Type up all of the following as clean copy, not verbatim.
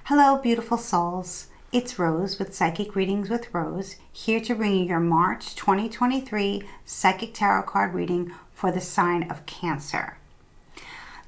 Hello, beautiful souls. It's Rose with Psychic Readings with Rose, here to bring you your March 2023 Psychic Tarot card reading for the sign of Cancer.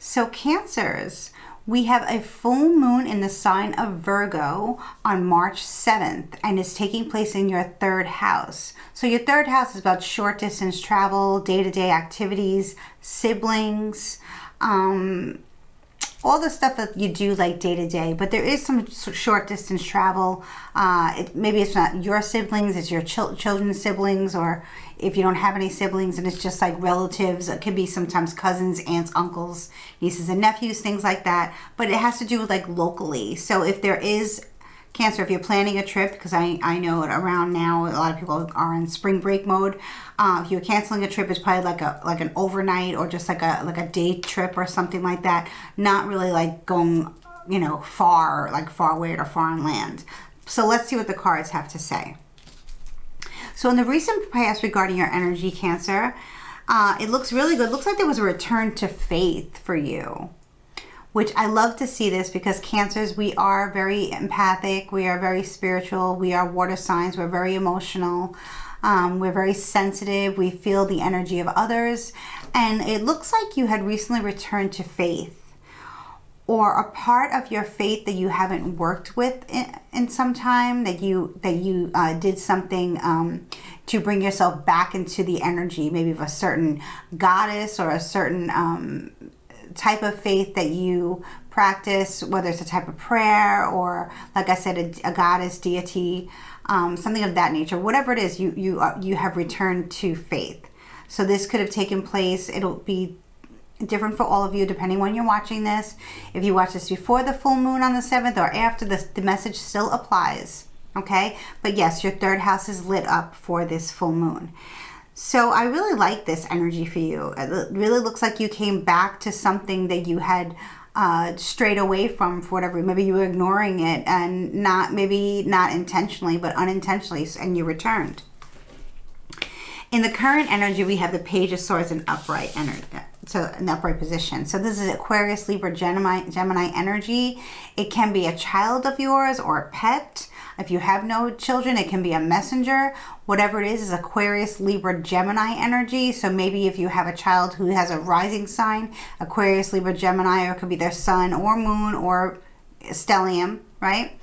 So Cancers, we have a full moon in the sign of Virgo on March 7th, and it's taking place in your third house. So your third house is about short distance travel, day-to-day activities, siblings, all the stuff that you do like day to day, but there is some short distance travel. Maybe it's not your siblings, it's your children's siblings, or if you don't have any siblings and it's just like relatives. It could be sometimes cousins, aunts, uncles, nieces and nephews, things like that. But it has to do with like locally. So if there is Cancer, if you're planning a trip, because I know around now a lot of people are in spring break mode. If you're canceling a trip, it's probably like an overnight or just like a day trip or something like that. Not really like going, far, like far away or far on land. So let's see what the cards have to say. So in the recent past regarding your energy, Cancer, it looks really good. It looks like there was a return to faith for you, which I love to see this because Cancers, we are very empathic, we are very spiritual, we are water signs, we're very emotional, we're very sensitive, we feel the energy of others, and it looks like you had recently returned to faith, or a part of your faith that you haven't worked with in some time, that you did something to bring yourself back into the energy, maybe of a certain goddess or a certain type of faith that you practice, whether it's a type of prayer or, like I said, a goddess, deity, something of that nature. Whatever it is, you have returned to faith. So this could have taken place. It'll be different for all of you depending when you're watching this. If you watch this before the full moon on the 7th or after, the message still applies. Okay, but yes, your third house is lit up for this full moon. So I really like this energy for you. It really looks like you came back to something that you had strayed away from for whatever. Maybe you were ignoring it, and maybe not intentionally, but unintentionally, and you returned. In the current energy, we have the Page of Swords in upright energy, so an upright position. So this is Aquarius, Libra, Gemini energy. It can be a child of yours or a pet. If you have no children, it can be a messenger. Whatever it is Aquarius, Libra, Gemini energy. So maybe if you have a child who has a rising sign, Aquarius, Libra, Gemini, or it could be their sun or moon or stellium, right?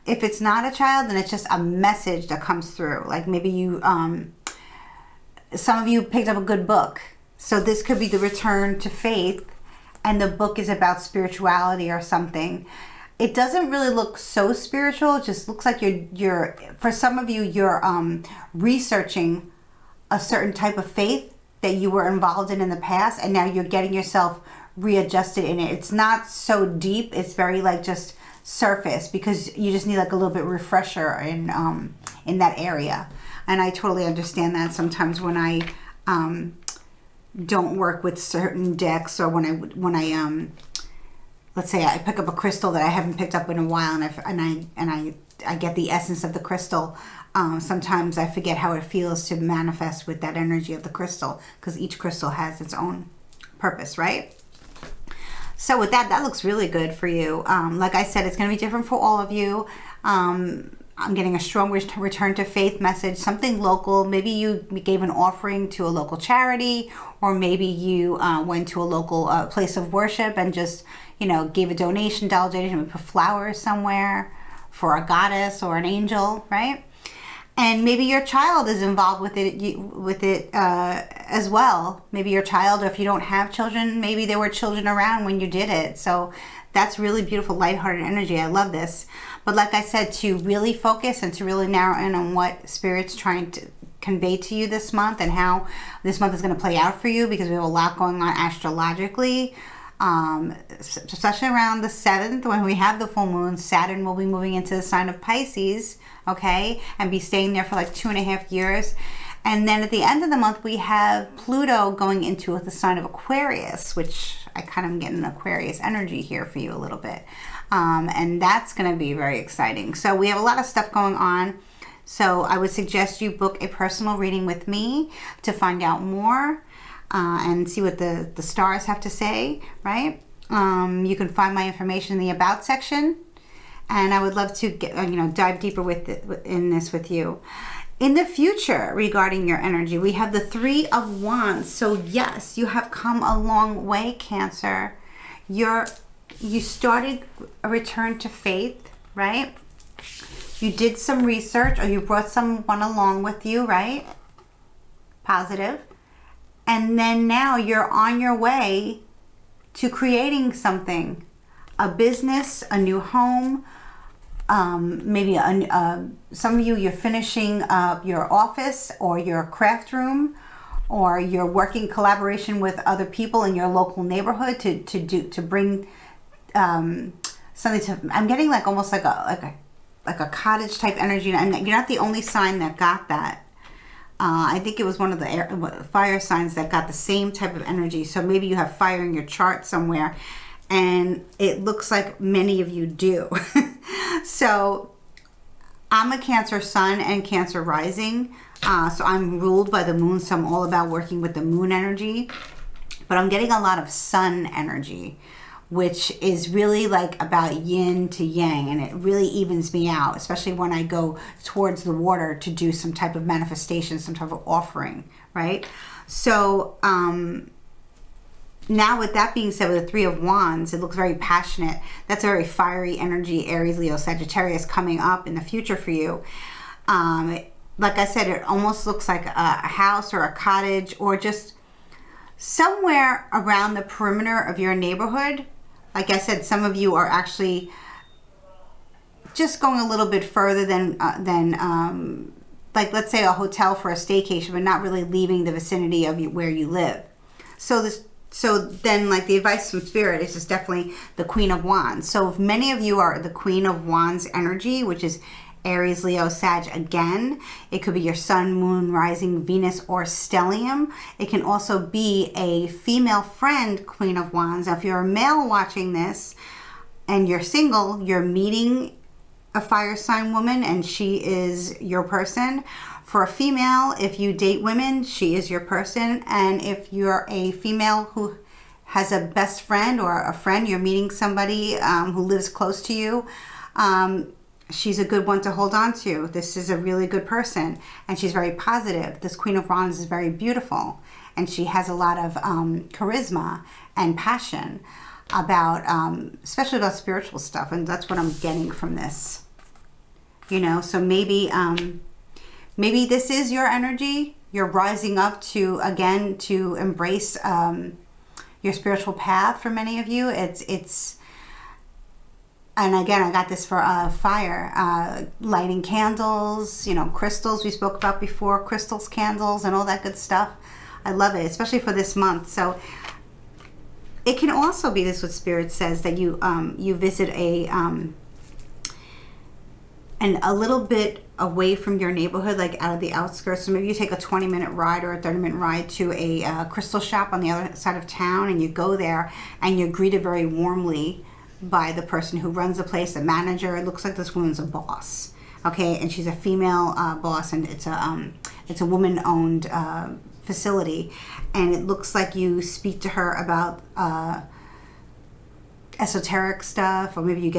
If it's not a child, then it's just a message that comes through. Like maybe you, some of you picked up a good book. So this could be the return to faith, and the book is about spirituality or something. It doesn't really look so spiritual. It just looks like you're for some of you, you're researching a certain type of faith that you were involved in the past, and now you're getting yourself readjusted in it. It's not so deep. It's very like just surface, because you just need like a little bit refresher in that area. And I totally understand that sometimes when I don't work with certain decks, or when I let's say I pick up a crystal that I haven't picked up in a while, and I get the essence of the crystal. Sometimes I forget how it feels to manifest with that energy of the crystal, because each crystal has its own purpose, right? So with that looks really good for you. Like I said, it's going to be different for all of you. I'm getting a strong return to faith message, something local. Maybe you gave an offering to a local charity, or maybe you went to a local place of worship and just, gave a donation, dollar donation, and put flowers somewhere for a goddess or an angel, right? And maybe your child is involved with it as well. Maybe your child, or if you don't have children, maybe there were children around when you did it. So that's really beautiful, lighthearted energy. I love this. But like I said, to really focus and to really narrow in on what Spirit's trying to convey to you this month, and how this month is going to play out for you, because we have a lot going on astrologically. Especially around the 7th, when we have the full moon, Saturn will be moving into the sign of Pisces, okay, and be staying there for like 2.5 years. And then at the end of the month, we have Pluto going into the sign of Aquarius, which I kind of am getting an Aquarius energy here for you a little bit. And that's going to be very exciting. So we have a lot of stuff going on. So I would suggest you book a personal reading with me to find out more and see what the stars have to say, right? You can find my information in the About section. And I would love to get, dive deeper in this with you. In the future, regarding your energy, we have the Three of Wands. So yes, you have come a long way, Cancer. You started a return to faith, right? You did some research, or you brought someone along with you, right? Positive. And then now you're on your way to creating something, a business, a new home, maybe some of you're finishing up your office or your craft room, or you're working collaboration with other people in your local neighborhood to bring something to. I'm getting like almost like a cottage type energy, and you're not the only sign that got that. I think it was one of the fire signs that got the same type of energy. So maybe you have fire in your chart somewhere, and it looks like many of you do. So I'm a Cancer sun and Cancer rising. So I'm ruled by the moon. So I'm all about working with the moon energy. But I'm getting a lot of sun energy, which is really like about yin to yang. And it really evens me out, especially when I go towards the water to do some type of manifestation, some type of offering, right? So, now with that being said, with the Three of Wands, it looks very passionate. That's a very fiery energy, Aries, Leo, Sagittarius coming up in the future for you. Like I said, it almost looks like a house or a cottage, or just somewhere around the perimeter of your neighborhood. Like I said, some of you are actually just going a little bit further than like, let's say a hotel for a staycation, but not really leaving the vicinity of where you live. So then, like, the advice from Spirit is just definitely the Queen of Wands. So if many of you are the Queen of Wands energy, which is Aries, Leo, Sag again, it could be your Sun, Moon, Rising, Venus, or Stellium. It can also be a female friend, Queen of Wands. Now, if you're a male watching this and you're single, you're meeting a fire sign woman and she is your person. For a female, if you date women, she is your person. And if you're a female who has a best friend or a friend, you're meeting somebody who lives close to you, she's a good one to hold on to. This is a really good person, and she's very positive. This Queen of Wands is very beautiful, and she has a lot of charisma and passion about, especially about spiritual stuff, and that's what I'm getting from this. So maybe this is your energy. You're rising up to embrace your spiritual path. For many of you, it's. And again, I got this for fire, lighting candles, crystals we spoke about before, crystals, candles, and all that good stuff. I love it, especially for this month. So it can also be this, what Spirit says, that you visit a little bit away from your neighborhood, like out of the outskirts. So maybe you take a 20-minute ride or a 30-minute ride to a crystal shop on the other side of town, and you go there and you're greeted very warmly by the person who runs the place, the manager. It looks like this woman's a boss, okay, and she's a female boss, and it's a woman-owned facility, and it looks like you speak to her about esoteric stuff, or maybe you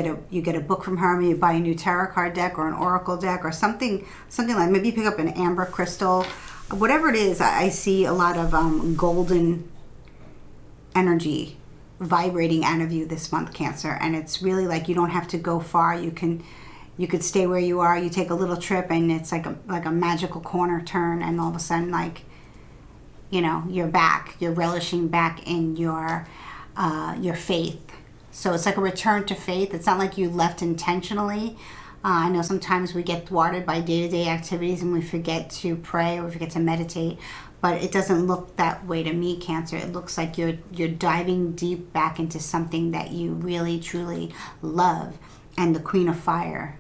get a book from her, maybe you buy a new tarot card deck or an oracle deck or something like, maybe you pick up an amber crystal, whatever it is. I see a lot of golden energy vibrating out of you this month, Cancer, and it's really like you don't have to go far. You could stay where you are. You take a little trip, and it's like a magical corner turn, and all of a sudden, like, you're back. You're relishing back in your faith. So it's like a return to faith. It's not like you left intentionally. I know sometimes we get thwarted by day-to-day activities and we forget to pray or we forget to meditate. But it doesn't look that way to me, Cancer. It looks like you're diving deep back into something that you really, truly love. And the Queen of Fire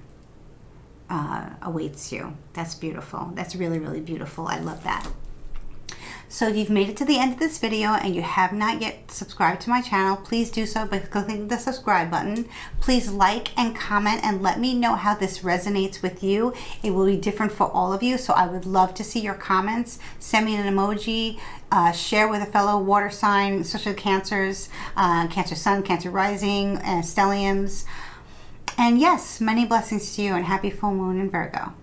awaits you. That's beautiful. That's really, really beautiful. I love that. So if you've made it to the end of this video and you have not yet subscribed to my channel, please do so by clicking the subscribe button. Please like and comment and let me know how this resonates with you. It will be different for all of you, so I would love to see your comments. Send me an emoji, share with a fellow water sign, especially Cancers, Cancer Sun, Cancer Rising, stelliums. And yes, many blessings to you and happy full moon in Virgo.